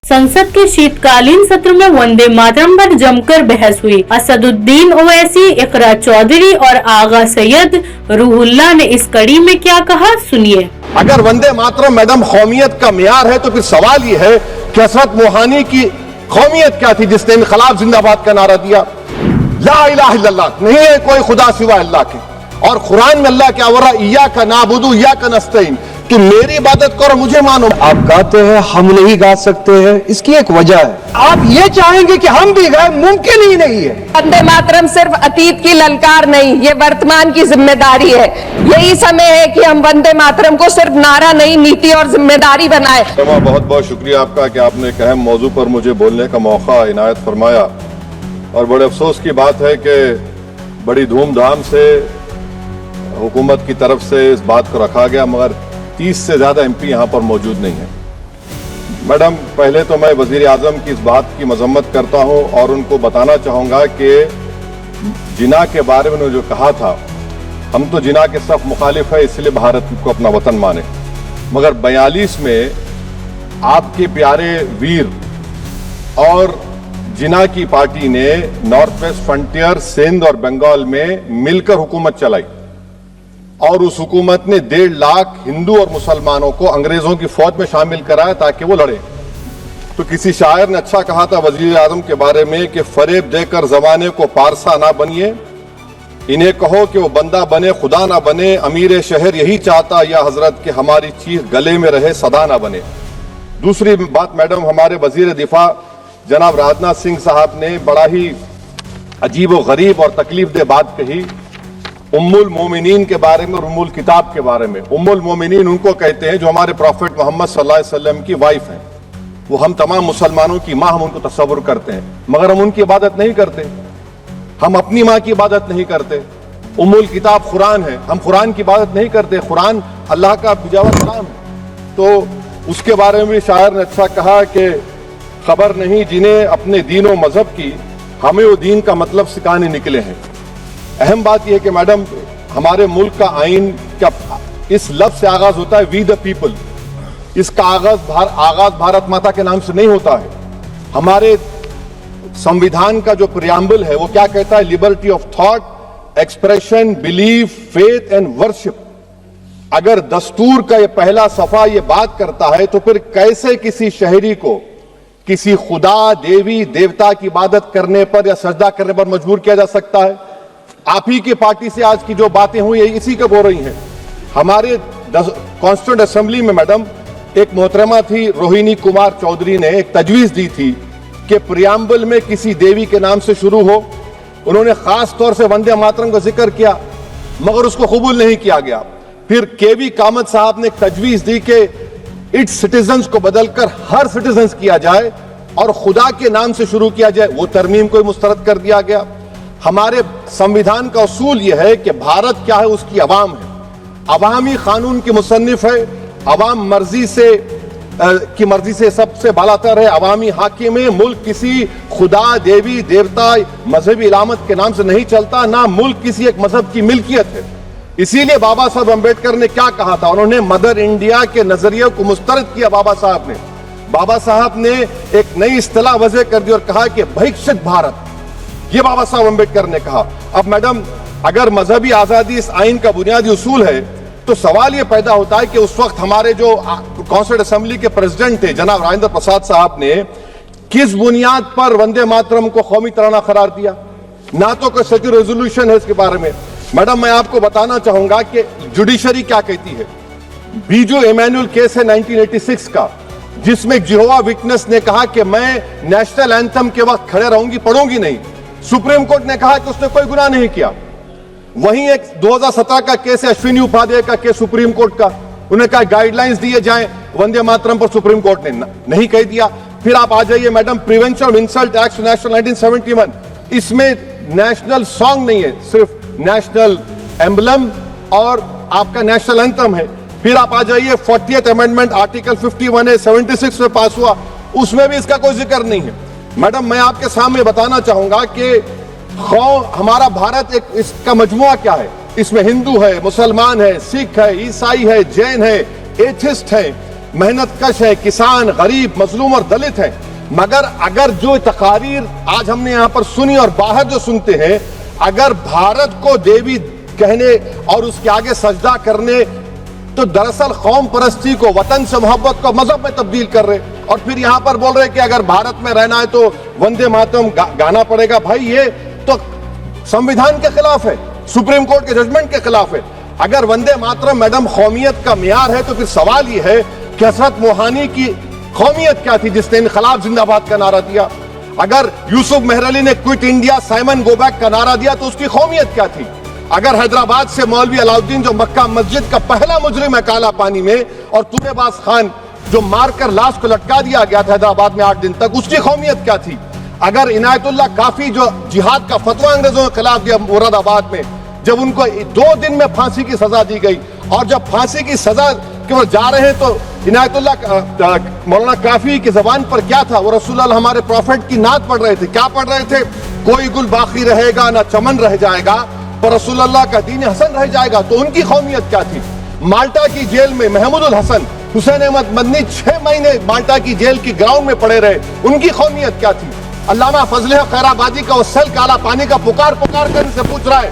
संसद के शीतकालीन सत्र में वंदे मातरम पर जमकर बहस हुई। असदुद्दीन ओवैसी, इकरा चौधरी और आगा सैयद रूहुल्लाह ने इस कड़ी में क्या कहा, सुनिए। अगर वंदे मातरम मैडम कौमियत का मियार है तो फिर सवाल ये है कि हज़रत मोहानी की कौमियत क्या थी जिसने इनकलाब जिंदाबाद का नारा दिया। ला इलाहा इल्लल्लाह, नहीं है कोई खुदा सिवा अल्लाह के। और कुरान में अल्लाह क्या बोल रहा, इय्याका नाबुदु इय्याका नस्तईन, कि मेरी इबादत करो मुझे मानो। आप गाते हैं, हम नहीं गा सकते हैं, इसकी एक वजह है। आप ये चाहेंगे कि हम भी गाएं, मुमकिन ही नहीं है। वंदे मातरम सिर्फ अतीत की ललकार नहीं, ये वर्तमान की जिम्मेदारी है। यही समय है कि हम वंदे मातरम को सिर्फ नारा नहीं, नीति और जिम्मेदारी बनाए। बहुत बहुत शुक्रिया आपका कि आपने एक अहम मौजू पर मुझे बोलने का मौका इनायत फरमाया। और बड़े अफसोस की बात है कि बड़ी धूमधाम से हुकूमत की तरफ से इस बात को रखा गया, मगर 30 से ज्यादा एमपी यहां पर मौजूद नहीं है। मैडम, पहले तो मैं वजीर आजम की इस बात की मजम्मत करता हूं और उनको बताना चाहूंगा कि जिना के बारे में जो कहा था, हम तो जिना के सख्त मुखालिफ है, इसलिए भारत को अपना वतन माने। मगर 42 में आपके प्यारे वीर और जिना की पार्टी ने नॉर्थ वेस्ट फ्रंटियर, सिंध और बंगाल में मिलकर हुकूमत चलाई और उस हुकूमत ने 1.5 लाख हिंदू और मुसलमानों को अंग्रेजों की फौज में शामिल कराया ताकि वो लड़े। तो किसी शायर ने अच्छा कहा था वजीर आजम के बारे में कि फरेब देकर जमाने को पारसा ना बनिए, इन्हें कहो कि वो बंदा बने खुदा ना बने, अमीर शहर यही चाहता या हजरत कि हमारी चीख गले में रहे सदा ना बने। दूसरी बात मैडम, हमारे वजीर दिफा जनाब राजनाथ सिंह साहब ने बड़ा ही अजीब व गरीब और तकलीफ दे बात कही उम्मुल मोमिनीन के बारे में और उम्मुल किताब के बारे में। उम्मुल मोमिनीन उनको कहते हैं जो हमारे प्रॉफिट मोहम्मद सल्लल्लाहु अलैहि वसल्लम की वाइफ हैं। वो हम तमाम मुसलमानों की माँ, हम उनको तस्वुर करते हैं, मगर हम उनकी इबादत नहीं करते। हम अपनी माँ की इबादत नहीं करते। उम्मुल किताब कुरान है, हम कुरान की इबादत नहीं करते। कुरान अल्लाह का बिजावा कलाम है। तो उसके बारे में भी शायर ने अच्छा कहा कि खबर नहीं जिन्हें अपने दीन और मजहब की, हमें वो दीन का मतलब सिखाने निकले हैं। अहम बात यह है कि मैडम, हमारे मुल्क का आइन क्या इस लफ्ज से आगाज होता है, वी द पीपल। इसका आगाज भारत माता के नाम से नहीं होता है। हमारे संविधान का जो प्रियम्बल है वो क्या कहता है, liberty of thought, expression, belief, faith and worship. अगर दस्तूर का ये पहला सफा ये बात करता है तो फिर कैसे किसी शहरी को किसी खुदा, देवी, देवता की इबादत करने पर या सजदा करने पर मजबूर किया जा सकता है? आप ही की पार्टी से आज की जो बातें हुई इसी के बोल रही हैं। हमारे कॉन्स्टिट्यूंट असेंबली में मैडम एक मोहतरमा थी रोहिणी कुमार चौधरी ने एक तजवीज दी थी कि प्रियम्बल में किसी देवी के नाम से शुरू हो। उन्होंने खास तौर से वंदे मातरम का जिक्र किया, मगर उसको कबूल नहीं किया गया। फिर केवी कामत साहब ने एक तजवीज दी कि इट्स सिटीजन्स को बदलकर हर सिटीजन्स किया जाए और खुदा के नाम से शुरू किया जाए, वो तरमीम को मुस्तरद कर दिया गया। हमारे संविधान का उसूल यह है कि भारत क्या है, उसकी अवाम है, अवामी कानून की मुसन्निफ है, अवाम मर्जी से सबसे बालातर है, अवामी हाकिम है। मुल्क किसी खुदा, देवी, देवता, मजहबी इलामत के नाम से नहीं चलता, ना मुल्क किसी एक मजहब की मिल्कियत है। इसीलिए बाबा साहब अम्बेडकर ने क्या कहा था, उन्होंने मदर इंडिया के नजरिए को मुस्तरद किया। बाबा साहब ने एक नई इस्तिलाह वजह कर दी और कहा कि भिक्षित भारत, ये बाबा साहब अम्बेडकर ने कहा। अब मैडम, अगर मजहबी आजादी इस आइन का बुनियादी उसूल है तो सवाल यह पैदा होता है कि उस वक्त हमारे जो कॉन्स्टिट्यूंट असेंबली के प्रेसिडेंट थे जनाब राजेंद्र प्रसाद साहब ने किस बुनियाद पर वंदे मातरम को कौमी तराना करार दिया? ना तो कोई सच रेजोल्यूशन है इसके बारे में। मैडम, मैं आपको बताना चाहूंगा कि जुडिशरी क्या कहती है। बीजू इमैनुअल केस है 1986 का, जिसमें जिहोवा विटनेस ने कहा कि मैं नेशनल एंथम के वक्त खड़े रहूंगी, पढ़ूंगी नहीं। सुप्रीम कोर्ट ने कहा कि उसने कोई गुनाह नहीं किया। वहीं एक 2017 का केस है अश्विनी उपाध्याय का केस सुप्रीम कोर्ट का, उन्हें कहा गाइडलाइंस दिए जाएं वंदे मातरम पर, सुप्रीम कोर्ट ने नहीं कह दिया। फिर आप आ जाइए madam, prevention of insult act national 1971, इसमें नेशनल सॉन्ग नहीं है, सिर्फ नेशनल एम्बलम और आपका नेशनल एंथम है। फिर आप आ जाइए 40th अमेंडमेंट आर्टिकल 51 है, 76 में पास हुआ, उसमें भी इसका कोई जिक्र नहीं है। मैडम, मैं आपके सामने बताना चाहूंगा कि हमारा भारत एक इसका मजमुआ क्या है। इसमें हिंदू है, मुसलमान है, सिख है, ईसाई है, जैन है, एथिस्ट है। मेहनत कश है, किसान, गरीब, मजलूम और दलित हैं। मगर अगर जो तकारीर आज हमने यहाँ पर सुनी और बाहर जो सुनते हैं, अगर भारत को देवी कहने और उसके आगे सजदा करने, तो दरअसल कौम परस्ती को, वतन से मोहब्बत को मजहब में तब्दील कर रहे, और फिर यहाँ पर बोल रहे कि अगर भारत में रहना है तो वंदे मातरम गाना पड़ेगा। भाई ये तो संविधान के खिलाफ है, सुप्रीम कोर्ट के जजमेंट के खिलाफ है। अगर वंदे मातरम मैडम कौमियत का मियार है, तो फिर सवाल ये है कि हजरत मोहानी की कौमियत क्या थी जिसने इनकलाब जिंदाबाद का नारा दिया? अगर यूसुफ मेहरली ने quit India Simon go back का नारा दिया तो उसकी कौमियत क्या थी? अगर हैदराबाद से मौलवी अलाउद्दीन जो मक्का मस्जिद का पहला मुजरिम है काला पानी में, और तुरेबाज खान जो मारकर लाश को लटका दिया गया था हैदराबाद में 8 दिन तक, उसकी कौमियत क्या थी? अगर इनायतुल्लाह काफी जो जिहाद का फतवा अंग्रेजों के खिलाफ दिया मुरादाबाद में, जब उनको 2 दिन में फांसी की सजा दी गई, और जब फांसी की सजा के जा रहे हैं तो इनायतुल्लाह मौलाना काफी की जबान पर क्या था? वो रसूलुल्लाह हमारे प्रॉफिट की नात पढ़ रहे थे। क्या पढ़ रहे थे? कोई गुल बाकी रहेगा ना चमन रह जाएगा, पर रसूलुल्लाह का दीन हसन रह जाएगा। तो उनकी कौमियत क्या थी? माल्टा की जेल में महमूदुल हसन, हुसैन अहमद मदनी 6 महीने माल्टा की जेल की ग्राउंड में पड़े रहे, उनकी कौमियत क्या थी? अल्लामा फजल खैराबादी का वो सेल काला पानी का पुकार कर इनसे पूछ रहा है,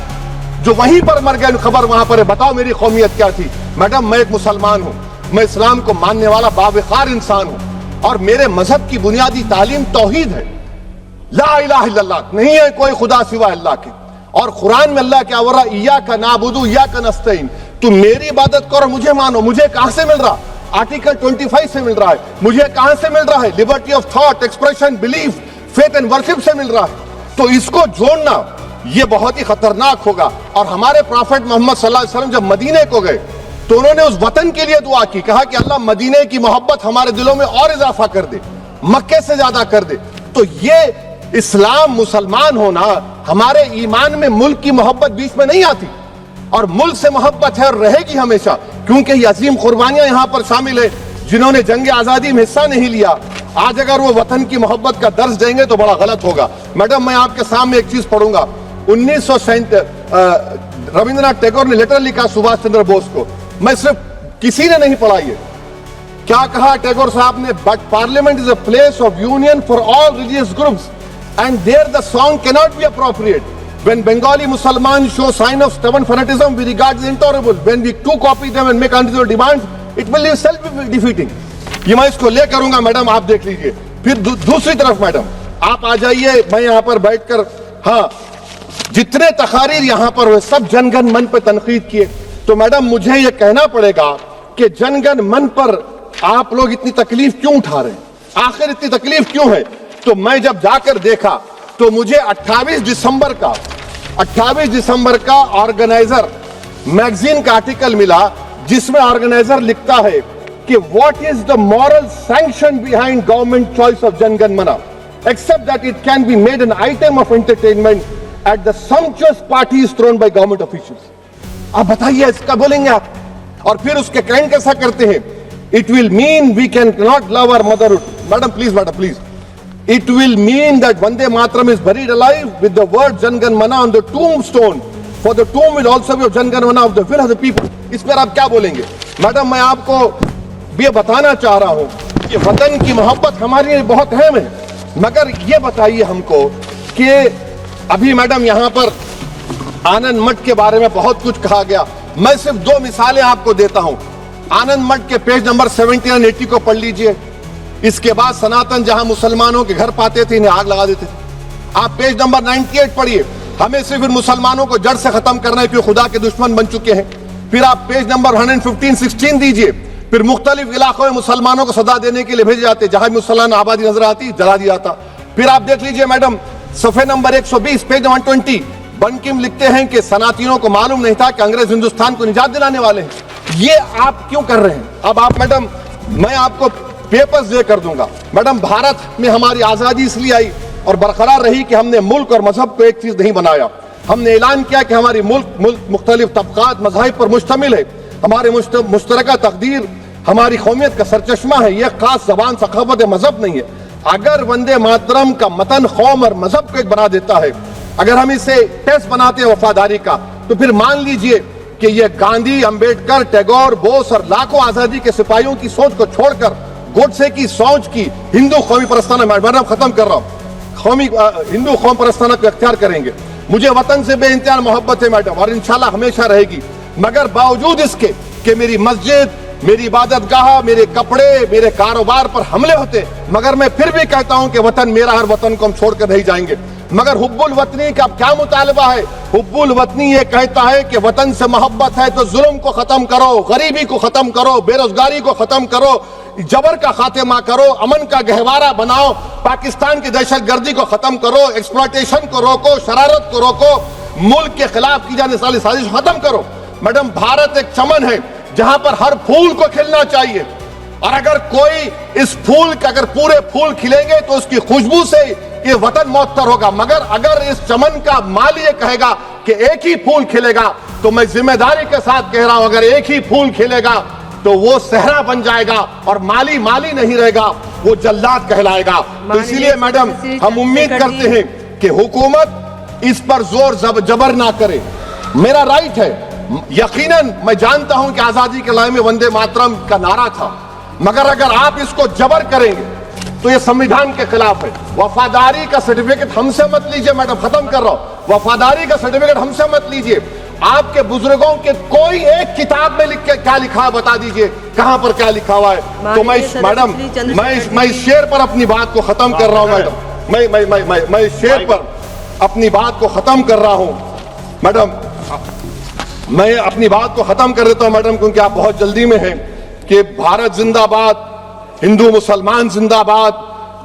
जो वहीं पर मर गए, खबर वहां पर है, बताओ मेरी कौमियत क्या थी? मैडम मैं एक मुसलमान हूं, मैं इस्लाम को मानने वाला बावकार इंसान हूं, और मेरे मजहब की बुनियादी तालीम तौहीद है, ला इलाहा इल्लल्लाह, नहीं है कोई खुदा सिवा अल्लाह के। और कुरान में अल्लाह क्या बोल रहा? इय्याका नाबुदु इय्याका नस्तईन, तुम मेरी इबादत करो, मुझे मानो। मुझे कहां से मिल रहा? आर्टिकल 25 से मिल रहा है। मुझे कहां से मिल रहा है? Liberty of thought, expression, belief, faith and worship से मिल रहा है। तो इसको जोड़ना ये बहुत ही खतरनाक होगा। और हमारे प्रॉफेट मोहम्मद सल्लल्लाहु अलैहि वसल्लम जब मदीने को गए तो उन्होंने उस वतन के लिए दुआ की, कहा कि अल्लाह मदीने की मोहब्बत हमारे दिलों में और इजाफा कर दे, मक्के से ज्यादा कर दे। तो ये इस्लाम, मुसलमान होना, हमारे ईमान में मुल्क की मोहब्बत बीच में नहीं आती, और मुल्क से मोहब्बत है और रहेगी हमेशा, क्योंकि ये अजीम कुर्बानियां यहां पर शामिल है जिन्होंने जंग आजादी में हिस्सा नहीं लिया। आज अगर वो वतन की मोहब्बत का दर्ज देंगे तो बड़ा गलत होगा। मैडम मैं आपके सामने एक चीज पढ़ूंगा। 1937 रविंद्रनाथ टैगोर ने लेटर लिखा सुभाष चंद्र बोस को, मैं सिर्फ किसी ने नहीं पढ़ा ये। क्या कहा टैगोर साहब ने? But parliament is a place of union for all religious groups and there the song cannot be appropriate. When Bengali Musliman show sign of stubborn fanatism, we regard it intolerable. When we too copy them and make unreasonable demands, it will be self-defeating. ये मैं इसको ले करूंगा madam, आप देख लीजिए। फिर दूसरी तरफ मैडम आप आ जाइए, मैं यहाँ पर बैठकर, हाँ जितने तकारीर यहाँ पर हुए सब जनगण मन पर तनकीद किए। तो मैडम मुझे ये कहना पड़ेगा कि जनगण मन पर आप लोग इतनी तकलीफ क्यों उठा रहे हैं? आखिर इतनी तकलीफ क्यों है? तो मैं जब जाकर देखा तो मुझे 28 दिसंबर का ऑर्गेनाइजर मैगजीन का आर्टिकल मिला, जिसमें ऑर्गेनाइजर लिखता है कि what is the moral sanction behind government choice of Jana Gana Mana, except that it can be made an item of entertainment at the sumptuous parties thrown by government officials. आप बताइए इसका बोलेंगे आप? और फिर उसके कैंड कैसा करते हैं? It will mean we can not love our motherhood. Madam please, it will mean that Vande Mataram is buried alive with the word Jan Gan Mana on the tombstone, for the tomb will also be of Jan Gan Mana of the will of the people. इस पर आप क्या बोलेंगे? Madam मैं आपको ये बताना चाह रहा हूं कि वतन की मोहब्बत हमारे लिए बहुत अहम है, मगर ये बताइए हमको कि अभी मैडम यहाँ पर आनंद मठ के बारे में बहुत कुछ कहा गया। मैं सिर्फ 2 मिसालें आपको देता हूं। आनंद मठ के पेज नंबर 70 और 80 को पढ़ लीजिए। इसके बाद सनातन जहां मुसलमानों के घर पाते थे, इन्हें आग लगा देते थे। आप पेज नंबर 98 पढ़िए। हमें सिर्फ इन मुसलमानों को जड़ से खत्म करना है, क्योंकि खुदा के दुश्मन बन चुके हैं। फिर आप पेज नंबर 115-16 दीजिए। फिर मुख्तलिफ इलाकों में मुसलमानों को सजा देने के लिए भेजे जाते, जहां मुसलमान आबादी नजर आती जला दिया जाता। फिर आप देख लीजिए मैडम सफे नंबर 120 पेज 120, बंकिम लिखते हैं कि सनातियों को मालूम नहीं था कि अंग्रेज हिंदुस्तान को निजात दिलाने वाले हैं। ये आप क्यों कर रहे हैं? अब आप मैडम, मैं आपको पेपर्स दे कर दूंगा। मैडम भारत में हमारी आजादी इसलिए आई और बरकरार रही कि हमने मुल्क और मजहब को एक चीज नहीं बनाया। हमने ऐलान किया कि हमारी मुल्क मुख्तलिफ तबकात मज़ाहिब पर मुश्तमिल है। हमारे मुश्तरका तकदीर हमारी कौमियत का सरचश्मा है। यह खास जबान, सखावत, मजहब नहीं है। अगर वंदे मातरम का मतन कौम और मजहब को एक बना देता है, अगर हम इसे टेस्ट बनाते हैं वफादारी का, तो फिर मान लीजिए कि ये गांधी, अंबेडकर, टैगोर, बोस और लाखों आजादी के सिपाहियों की सोच को छोड़कर गोडसे की सोच की हिंदू कौमी परस्ताना, मैं खत्म कर रहा हूं, हिंदू कौम परस्ताना को अख्तियार करेंगे। मुझे वतन से बेइंतहा मोहब्बत है मैडम, और इंशाल्लाह हमेशा रहेगी, मगर बावजूद इसके कि मेरी मस्जिद, मेरी इबादत गाह, मेरे कपड़े, मेरे कारोबार पर हमले होते, मगर मैं फिर भी कहता हूं कि वतन मेरा, हर वतन को हम छोड़कर नहीं जाएंगे। मगर हुब्बुल वतनी का क्या मुतालबा है? हुब्बुल वतनी ये कहता है कि वतन से मोहब्बत है तो जुल्म को खत्म करो, गरीबी को खत्म करो, बेरोजगारी को खत्म करो, जबर का खात्मा करो, अमन का गहवारा बनाओ, पाकिस्तान की दहशतगर्दी को खत्म करो, एक्सप्लॉयटेशन को रोको, शरारत को रोको, मुल्क के खिलाफ की जाने वाली साजिश खत्म करो। मैडम, भारत एक चमन है जहां पर हर फूल को खिलना चाहिए, और अगर कोई इस फूल के अगर पूरे फूल खिलेंगे तो उसकी खुशबू से ये वतन मुअत्तर होगा, मगर अगर इस चमन का माली ये कहेगा कि एक ही फूल खिलेगा, तो मैं जिम्मेदारी के साथ कह रहा हूं, अगर एक ही फूल खिलेगा तो वो सहरा बन जाएगा और माली माली नहीं रहेगा, वो जल्लाद कहलाएगा। तो इसीलिए मैडम, हम उम्मीद करते हैं कि हुकूमत इस पर जोर जबर ना करे। मेरा राइट है, यकीनन मैं जानता हूं कि आजादी के लड़ाई में वंदे मातरम का नारा था, मगर अगर आप इसको जबर करेंगे तो ये संविधान के खिलाफ है। वफादारी का सर्टिफिकेट हमसे मत लीजिए मैडम, खत्म कर रहा हूं, वफादारी का सर्टिफिकेट हमसे मत लीजिए। आपके बुजुर्गों के कोई एक किताब में लिख के क्या लिखा है बता दीजिए, कहां पर क्या लिखा हुआ है। तो मैं मैडम, मैं इस शेर पर अपनी बात को खत्म कर रहा हूं मैडम, मैं इस शेर पर अपनी बात को खत्म कर रहा हूं मैडम, मैं अपनी बात को खत्म कर देता हूं मैडम, क्योंकि आप बहुत जल्दी में हैं। कि भारत जिंदाबाद, हिंदू मुसलमान जिंदाबाद,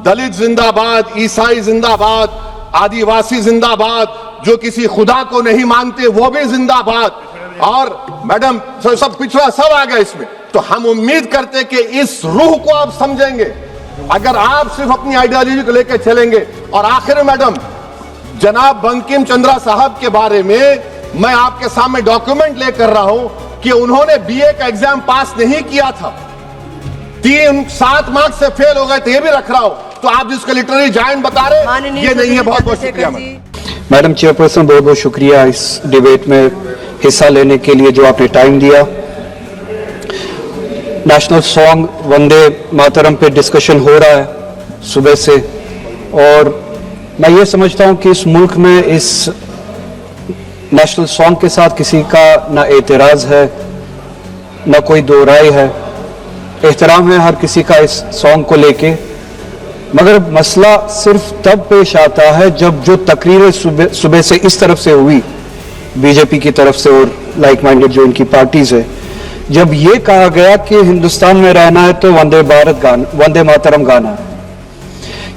दलित जिंदाबाद, ईसाई जिंदाबाद, आदिवासी जिंदाबाद, जो किसी खुदा को नहीं मानते वो भी जिंदाबाद, और मैडम सब पिछड़ा सब आ गया इसमें। तो हम उम्मीद करते कि इस रूह को आप समझेंगे, अगर आप सिर्फ अपनी आइडियोलॉजी को लेकर चलेंगे। और आखिर में मैडम, जनाब बंकिम चंद्रा साहब के बारे में मैं आपके सामने डॉक्यूमेंट लेकर रहा हूं कि उन्होंने बीए का एग्जाम पास नहीं किया था, 7 मार्क्स से फेल हो गए थे, ये भी रख रहा हूं। तो आप जिसको लिटरेरी जायंट बता रहे, ये नहीं है। बहुत बहुत शुक्रिया मैडम चेयरपर्सन, बहुत बहुत शुक्रिया इस डिबेट में हिस्सा लेने के लिए जो आपने टाइम दिया। नेशनल सॉन्ग वंदे मातरम पे डिस्कशन हो रहा है सुबह से, और मैं ये समझता हूं कि इस मुल्क में इस नेशनल सॉन्ग के साथ किसी का ना एतराज है, ना कोई दो राय है, एहतराम है हर किसी का इस सॉन्ग को लेके। मगर मसला सिर्फ तब पेश आता है जब जो तकरीरें सुबह से इस तरफ से हुई, बीजेपी की तरफ से और लाइक माइंडेड जो इनकी पार्टीज है, जब ये कहा गया कि हिंदुस्तान में रहना है तो वंदे मातरम गाना है।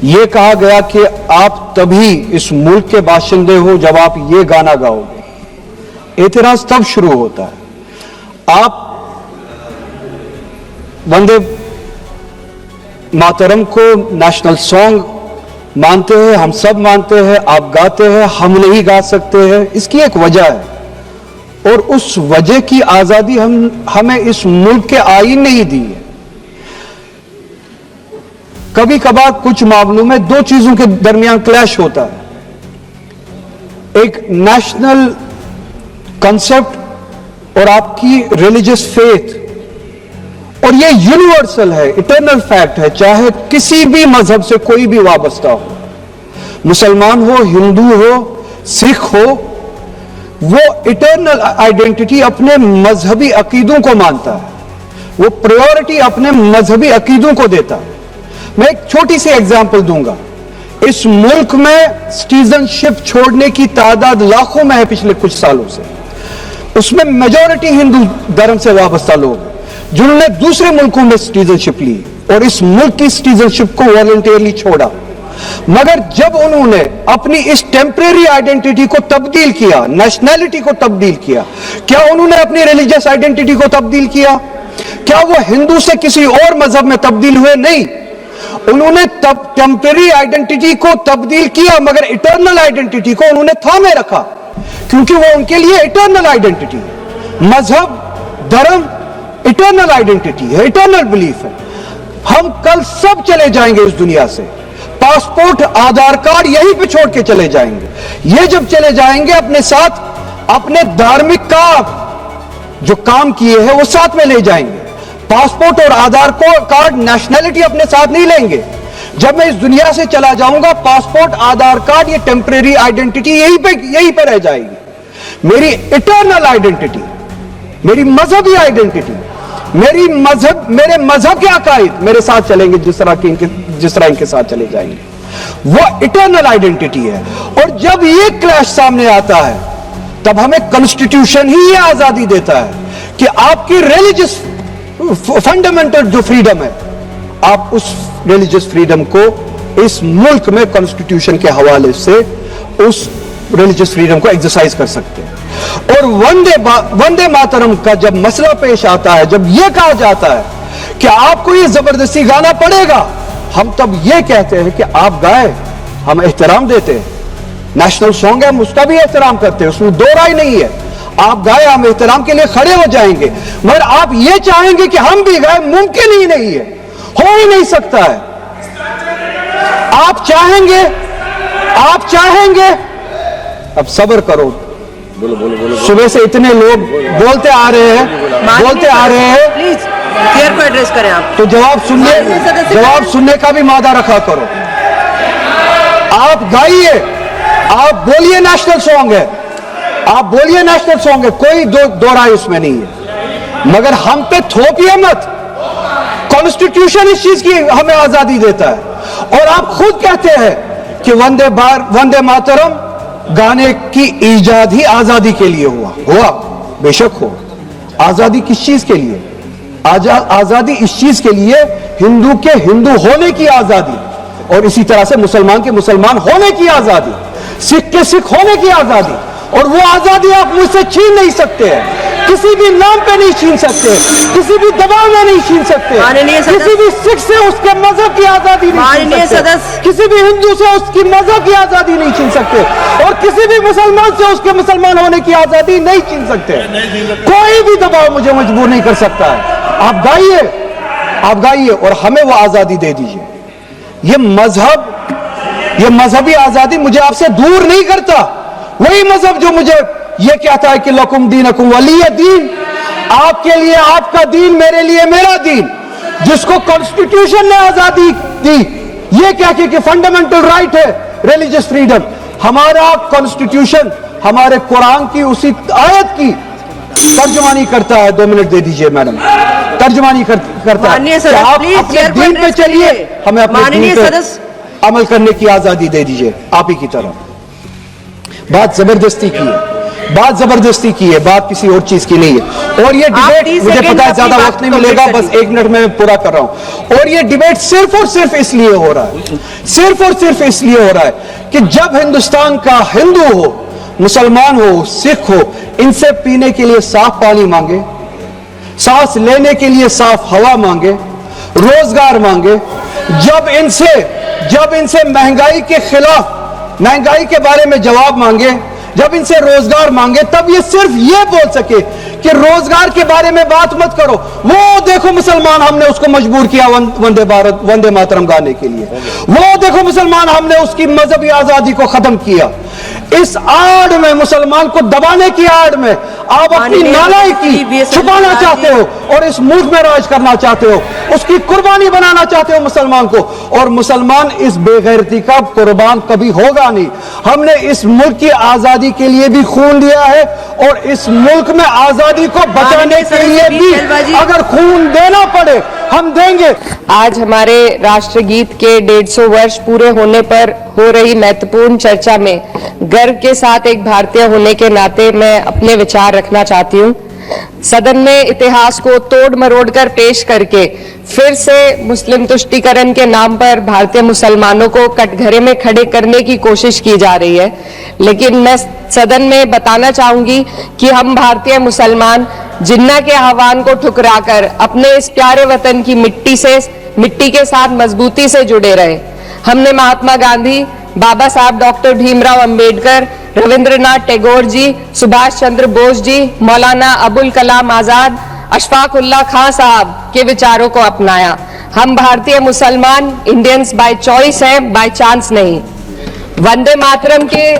ये कहा गया कि आप तभी इस मुल्क के बाशिंदे हो जब आप ये गाना गाओगे। एतराज तब शुरू होता है। आप वंदे मातरम को नेशनल सॉन्ग मानते हैं, हम सब मानते हैं, आप गाते हैं, हम नहीं गा सकते हैं। इसकी एक वजह है, और उस वजह की आजादी हमें इस मुल्क के आईन ने ही दी है। कभी कभार कुछ मामलों में दो चीजों के दरमियान क्लैश होता है, एक नेशनल कंसेप्ट और आपकी रिलीजियस फेथ, और ये यूनिवर्सल है, इटर्नल फैक्ट है, चाहे किसी भी मजहब से कोई भी वाबस्ता हो, मुसलमान हो, हिंदू हो, सिख हो, वो इटर्नल आइडेंटिटी अपने मजहबी अकीदों को मानता है, वो प्रायोरिटी अपने मजहबी अकीदों को देता है। मैं एक छोटी सी एग्जांपल दूंगा। इस मुल्क में सिटीजनशिप छोड़ने की तादाद लाखों में है पिछले कुछ सालों से, उसमें मेजॉरिटी हिंदू धर्म से वाबस्ता लोग हैं जिन्होंने दूसरे मुल्कों में सिटीजनशिप ली और इस मुल्क की सिटीजनशिप को वॉलंटियरली छोड़ा। मगर जब उन्होंने अपनी इस टेम्परेरी आइडेंटिटी को तब्दील किया, नेशनैलिटी को तब्दील किया, क्या उन्होंने अपनी रिलीजियस आइडेंटिटी को तब्दील किया? क्या वो हिंदू से किसी और मजहब में तब्दील हुए? नहीं, उन्होंने तब टेम्परेरी आइडेंटिटी को तब्दील किया, मगर इटर्नल आइडेंटिटी को उन्होंने थामे रखा, क्योंकि वो उनके लिए इटर्नल आइडेंटिटी है। मजहब, धर्म इटर्नल आइडेंटिटी है, इटर्नल बिलीफ है। हम कल सब चले जाएंगे इस दुनिया से, पासपोर्ट, आधार कार्ड यहीं पे छोड़ के चले जाएंगे। ये जब चले जाएंगे अपने साथ अपने धार्मिक का जो काम किए हैं वो साथ में ले जाएंगे। पासपोर्ट और आधार कार्ड नेशनैलिटी अपने साथ नहीं लेंगे। जब मैं इस दुनिया से चला जाऊंगा, पासपोर्ट, आधार कार्ड, ये टेम्परेरी आइडेंटिटी यहीं पे रह जाएगी। मेरी इटर्नल आइडेंटिटी, मेरी मजहबी आइडेंटिटी, मेरे मजहब के अकायद मेरे साथ चलेंगे, जिस तरह इनके साथ चले जाएंगे, वो इटर्नल आइडेंटिटी है। और जब ये क्लैश सामने आता है, तब हमें कॉन्स्टिट्यूशन ही ये आजादी देता है कि आपकी रिलीजियस फंडामेंटल जो फ्रीडम है, आप उस रिलीजियस फ्रीडम को इस मुल्क में कॉन्स्टिट्यूशन के हवाले से उस रिलीजियस फ्रीडम को एक्सरसाइज कर सकते हैं। और वंदे मातरम का जब मसला पेश आता है, जब यह कहा जाता है कि आपको ये जबरदस्ती गाना पड़ेगा, हम तब यह कहते हैं कि आप गाए, हम एहतराम देते हैं। नेशनल सॉन्ग है, हम उसका भी एहतराम करते हैं, उसमें दो राय नहीं है। आप गाए, हम एहतराम के लिए खड़े हो जाएंगे। मगर आप ये चाहेंगे कि हम भी गाए, मुमकिन ही नहीं है, हो ही नहीं सकता है। आप चाहेंगे, अब सब्र करो। सुबह से इतने लोग बोलते आ रहे हैं, प्लीज क्लियर को एड्रेस करें आप। तो जवाब सुनने का भी मादा रखा करो। आप गाइए, आप बोलिए नेशनल सॉन्ग है, आप बोलिए नेशनल सॉन्ग है, कोई दो राय उसमें नहीं है। मगर हम पे थोपिए मत। कॉन्स्टिट्यूशन इस चीज की हमें आजादी देता है। और आप खुद कहते हैं कि वंदे मातरम गाने की ईजाद ही आजादी के लिए हुआ, बेशक हो। आजादी किस चीज के लिए? आजादी इस चीज के लिए, हिंदू के हिंदू होने की आजादी, और इसी तरह से मुसलमान के मुसलमान होने की आजादी, सिख के सिख होने की आजादी। और वो आजादी आप मुझसे छीन नहीं सकते हैं, किसी भी नाम पे नहीं छीन सकते, किसी भी दबाव में नहीं छीन सकते, किसी भी सिख से उसके मजहब की आजादी नहीं छीन सकते, किसी भी हिंदू से उसकी मजहब की आजादी नहीं छीन सकते, और किसी भी मुसलमान से उसके मुसलमान होने की आजादी नहीं छीन सकते। कोई भी दबाव मुझे मजबूर नहीं कर सकता है। आप गाइए और हमें वो आजादी दे दीजिए। ये मजहबी आजादी मुझे आपसे दूर नहीं करता। वही मजहब जो मुझे ये कहता है कि लकुम दीनकुम वलिय दीन, आपके लिए आपका दीन, मेरे लिए मेरा दीन, जिसको कॉन्स्टिट्यूशन ने आजादी दी, ये क्या कि फंडामेंटल राइट है रिलीजियस फ्रीडम। हमारा कॉन्स्टिट्यूशन हमारे कुरान की उसी आयत की तर्जुमानी करता है। 2 मिनट दे दीजिए मैडम। तर्जुमानी करता है कि आप अपने दीन पे चलिए, हमें अपने दीन पे अमल करने की आजादी दे दीजिए। आप ही की तरह बात जबरदस्ती की है, बात किसी और चीज की नहीं है। और ये डिबेट, मुझे पता है ज्यादा वक्त नहीं मिलेगा, बस 1 मिनट में मैं पूरा कर रहा हूं। और ये डिबेट सिर्फ और सिर्फ इसलिए हो रहा है कि जब हिंदुस्तान का हिंदू हो, मुसलमान हो, सिख हो, इनसे पीने के लिए साफ पानी मांगे, सांस लेने के लिए साफ हवा मांगे, रोजगार मांगे, जब इनसे महंगाई के खिलाफ, महंगाई के बारे में जवाब मांगे, जब इनसे रोजगार मांगे, तब ये सिर्फ ये बोल सके कि रोजगार के बारे में बात मत करो। वो देखो मुसलमान, हमने उसको मजबूर किया वंदे मातरम गाने के लिए। वो देखो मुसलमान, हमने उसकी मजहबी आजादी को खत्म किया। इस आड़ में, मुसलमान को दबाने की आड़ में आप अपनी नालायकी छुपाना चाहते हो और इस मुल्क में राज करना चाहते हो, उसकी कुर्बानी बनाना चाहते हो मुसलमान को। और मुसलमान इस बेगैरती का कुर्बान कभी होगा नहीं। हमने इस मुल्क की आजादी के लिए भी खून दिया है, और इस मुल्क में आजादी को बचाने के लिए भी अगर खून देना पड़े हम देंगे। आज हमारे राष्ट्रगीत के 150 वर्ष पूरे होने पर हो रही महत्वपूर्ण चर्चा में गर्व के साथ एक भारतीय होने के नाते मैं अपने विचार रखना चाहती हूँ। सदन में इतिहास को तोड़ मरोड़ कर पेश करके फिर से मुस्लिम तुष्टीकरण के नाम पर भारतीय मुसलमानों को कटघरे में खड़े करने की कोशिश की जा रही है। लेकिन मैं सदन में बताना चाहूंगी कि हम भारतीय मुसलमान जिन्ना के आह्वान को ठुकराकर अपने इस प्यारे वतन की मिट्टी के साथ मजबूती से जुड़े रहे। हमने महात्मा गांधी, बाबा साहब डॉक्टर भीमराव अंबेडकर, रविंद्रनाथ टैगोर जी, सुभाष चंद्र बोस जी, मौलाना अबुल कलाम आजाद, अशफाक उल्लाह खां साहब के विचारों को अपनाया। हम भारतीय मुसलमान इंडियंस बाय चॉइस हैं, बाय चांस नहीं। वंदे मातरम के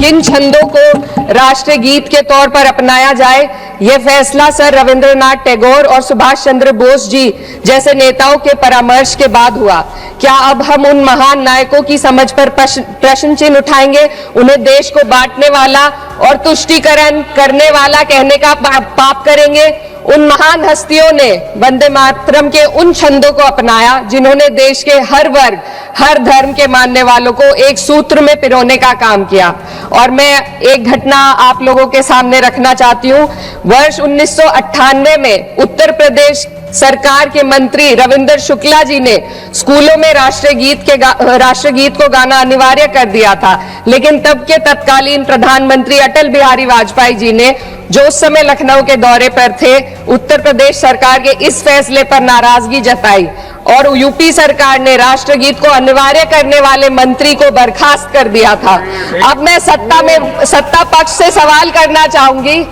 किन छंदों को राष्ट्रगीत के तौर पर अपनाया जाए, यह फैसला सर रविंद्रनाथ टैगोर और सुभाष चंद्र बोस जी जैसे नेताओं के परामर्श के बाद हुआ। क्या अब हम उन महान नायकों की समझ पर प्रश्न चिन्ह उठाएंगे, उन्हें देश को बांटने वाला और तुष्टीकरण करने वाला कहने का पाप करेंगे? उन महान हस्तियों ने वंदे मातरम के उन छंदों को अपनाया जिन्होंने देश के हर वर्ग, हर धर्म के मानने वालों को एक सूत्र में पिरोने का काम किया। और मैं एक घटना आप लोगों के सामने रखना चाहती हूँ। वर्ष 1998 में उत्तर प्रदेश सरकार के मंत्री रविंदर शुक्ला जी ने स्कूलों में राष्ट्रगीत को गाना अनिवार्य कर दिया था, लेकिन तब के तत्कालीन प्रधानमंत्री अटल बिहारी वाजपेयी जी ने, जो उस समय लखनऊ के दौरे पर थे, उत्तर प्रदेश सरकार के इस फैसले पर नाराजगी जताई और यूपी सरकार ने राष्ट्रगीत को अनिवार्य करने वाले मंत्री को बर्खास्त कर दिया था। अब मैं सत्ता पक्ष से सवाल करना चाहूंगी,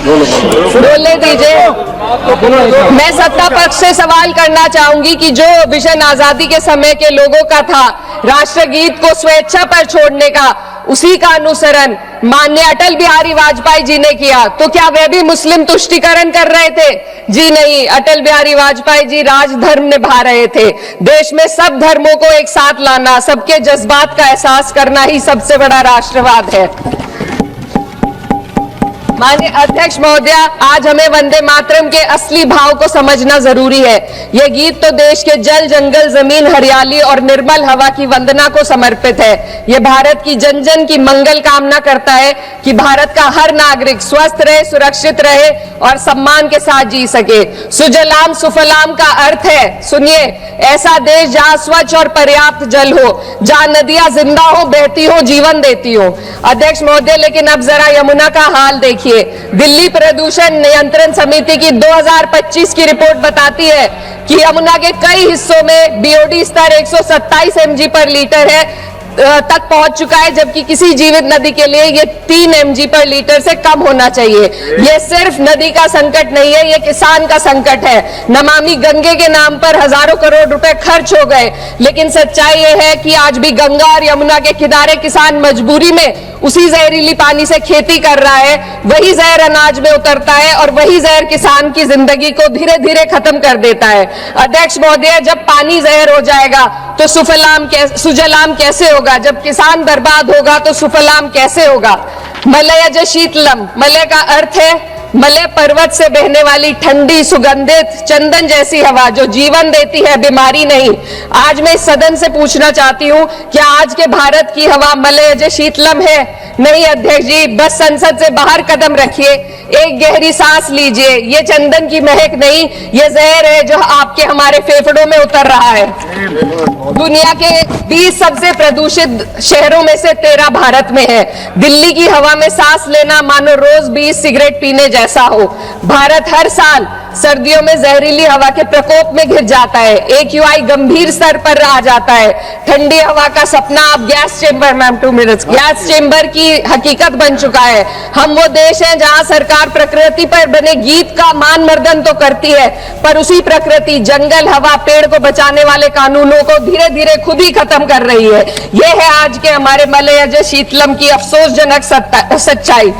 बोलने दीजिए। मैं सत्ता पक्ष से सवाल करना चाहूंगी कि जो विजन आजादी के समय के लोगों का था राष्ट्रगीत को स्वेच्छा पर छोड़ने का, उसी का अनुसरण माननीय अटल बिहारी वाजपेयी जी ने किया, तो क्या वे भी मुस्लिम तुष्टीकरण कर रहे थे? जी नहीं, अटल बिहारी वाजपेयी जी राजधर्म निभा रहे थे। देश में सब धर्मों को एक साथ लाना, सबके जज्बात का एहसास करना ही सबसे बड़ा राष्ट्रवाद है। माननीय अध्यक्ष महोदया, आज हमें वंदे मातरम के असली भाव को समझना जरूरी है। यह गीत तो देश के जल, जंगल, जमीन, हरियाली और निर्मल हवा की वंदना को समर्पित है। यह भारत की जन जन की मंगल कामना करता है कि भारत का हर नागरिक स्वस्थ रहे, सुरक्षित रहे और सम्मान के साथ जी सके। सुजलाम सुफलाम का अर्थ है, सुनिए, ऐसा देश जहां स्वच्छ और पर्याप्त जल हो, जहां नदियां जिंदा हो, बहती हो, जीवन देती हो। अध्यक्ष महोदय, लेकिन अब जरा यमुना का हाल देखिए। दिल्ली प्रदूषण नियंत्रण समिति की 2025 की रिपोर्ट बताती है कि यमुना के कई हिस्सों में बीओडी स्तर 127 mg पर लीटर है तक पहुंच चुका है, जबकि किसी जीवित नदी के लिए ये 3 mg पर लीटर से कम होना चाहिए। ये सिर्फ नदी का संकट नहीं है, ये किसान का संकट है। नमामि गंगे के नाम पर हजारों करोड़ रुपए खर्च हो गए, लेकिन सच्चाई ये है कि आज भी गंगा और यमुना के किनारे किसान मजबूरी में उसी जहरीली पानी से खेती कर रहा है। वही जहर अनाज में उतरता है और वही जहर किसान की जिंदगी को धीरे धीरे खत्म कर देता है। अध्यक्ष महोदय, जब पानी जहर हो जाएगा तो सुजलाम कैसे होगा? जब किसान बर्बाद होगा तो सुफलाम कैसे होगा? मलयज शीतलम, मलय का अर्थ है मलय पर्वत से बहने वाली ठंडी सुगंधित चंदन जैसी हवा जो जीवन देती है, बीमारी नहीं। आज मैं इस सदन से पूछना चाहती हूँ, क्या आज के भारत की हवा मलयज शीतलम है? नहीं अध्यक्ष जी, बस संसद से बाहर कदम रखिए, एक गहरी सांस लीजिए। ये चंदन की महक नहीं, ये जहर है जो आपके हमारे फेफड़ों में उतर रहा है। दुनिया के 20 सबसे प्रदूषित शहरों में से 13 भारत में है। दिल्ली की हवा में सांस लेना मानो रोज 20 सिगरेट पीने जैसा हो। भारत हर साल सर्दियों में जहरीली हवा के प्रकोप में घिर जाता है। AQI गंभीर स्तर पर आ जाता है। ठंडी हवा का सपना अब gas chamber, ma'am 2 minutes, gas chamber की हकीकत बन चुका है। हम वो देश हैं जहां सरकार प्रकृति पर बने गीत का मान मर्दन तो करती है, पर उसी प्रकृति, जंगल, हवा, पेड़ को बचाने वाले कानूनों को धीरे धीरे खुद ही खत्म कर रही है। यह है आज के हमारे मलयज शीतलम की अफसोसजनक सच्चाई।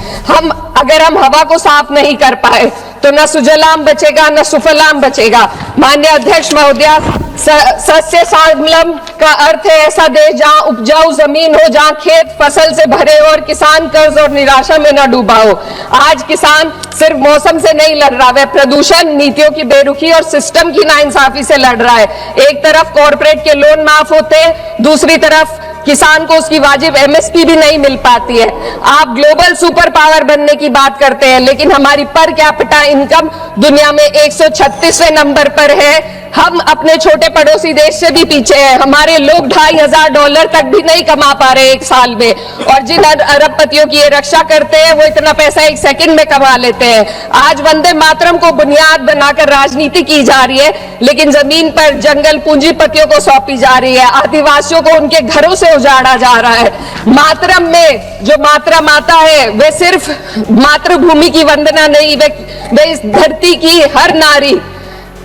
अगर हम हवा को साफ नहीं कर पाए तो न सुजलाम बचेगा न सुफलाम बचेगा। माननीय अध्यक्ष महोदया, सस्य श्यामलम का अर्थ है ऐसा देश जहां उपजाऊ जमीन हो, जहां खेत फसल से भरे हो और किसान कर्ज और निराशा में न डूबा हो। आज किसान सिर्फ मौसम से नहीं लड़ रहा, वह प्रदूषण, नीतियों की बेरुखी और सिस्टम की नाइंसाफी से लड़ रहा है। एक तरफ कॉर्पोरेट के लोन माफ होते हैं, दूसरी तरफ किसान को उसकी वाजिब MSP भी नहीं मिल पाती है। आप ग्लोबल सुपर पावर बनने की बात करते हैं, लेकिन हमारी पर कैपिटा इनकम दुनिया में 136वें नंबर पर है। हम अपने छोटे पड़ोसी देश से भी पीछे हैं। हमारे लोग $2,500 तक भी नहीं कमा पा रहे एक साल में, और जिन अरबपतियों की ये रक्षा करते हैं वो इतना पैसा 1 सेकंड में कमा लेते हैं। आज वंदे मातरम को बुनियाद बनाकर राजनीति की जा रही है, लेकिन जमीन पर जंगल पूंजीपतियों को सौंपी जा रही है। आदिवासियों को उनके घरों से उजाड़ा जा रहा है। मातरम में जो मात्रा माता है वे सिर्फ मातृभूमि की वंदना नहीं, वे इस धरती की हर नारी,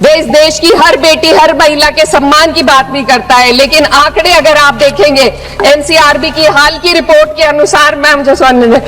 वे इस देश की हर बेटी, हर महिला के सम्मान की बात भी करता है। लेकिन आंकड़े अगर आप देखेंगे, एनसीआरबी की हाल की रिपोर्ट के अनुसार, मैम जसवंत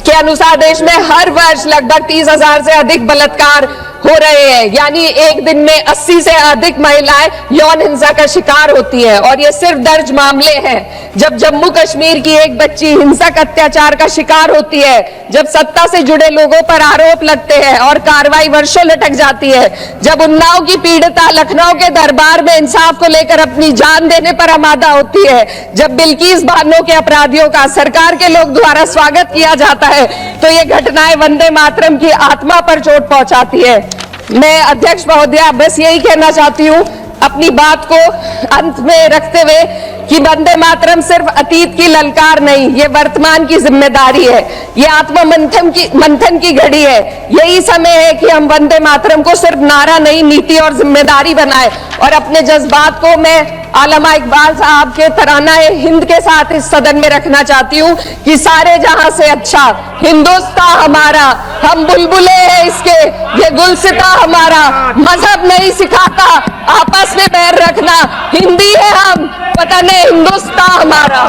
के अनुसार देश में हर वर्ष लगभग 30,000 से अधिक बलात्कार हो रहे हैं। यानी एक दिन में 80 से अधिक महिलाएं यौन हिंसा का शिकार होती हैं। और ये सिर्फ दर्ज मामले हैं। जब जम्मू कश्मीर की एक बच्ची हिंसक अत्याचार का शिकार होती है, जब सत्ता से जुड़े लोगों पर आरोप लगते हैं और कार्रवाई वर्षों लटक जाती है, जब उन्नाव की पीड़िता लखनऊ के दरबार में इंसाफ को लेकर अपनी जान देने पर आमादा होती है, जब बिल्किस बानो के अपराधियों का सरकार के लोग द्वारा स्वागत किया जाता है, तो ये घटनाएं वंदे मातरम की आत्मा पर चोट पहुंचाती है। मैं अध्यक्ष महोदया बस यही कहना चाहती हूं अपनी बात को अंत में रखते हुए कि वंदे मातरम सिर्फ अतीत की ललकार नहीं, ये वर्तमान की जिम्मेदारी है, ये आत्म मंथन की घड़ी है। यही समय है कि हम वंदे मातरम को सिर्फ नारा नहीं, नीति और जिम्मेदारी बनाए। और अपने जज्बात को मैं आलमा इकबाल साहब के तराना हिंद के साथ इस सदन में रखना चाहती हूँ कि सारे जहां से अच्छा हिंदुस्तान हमारा, हम बुलबुले हैं इसके, ये गुलसिता हमारा, मजहब नहीं सिखाता आपस में बैर रखना, हिंदी है हम, वतन हिंदुस्तान हमारा।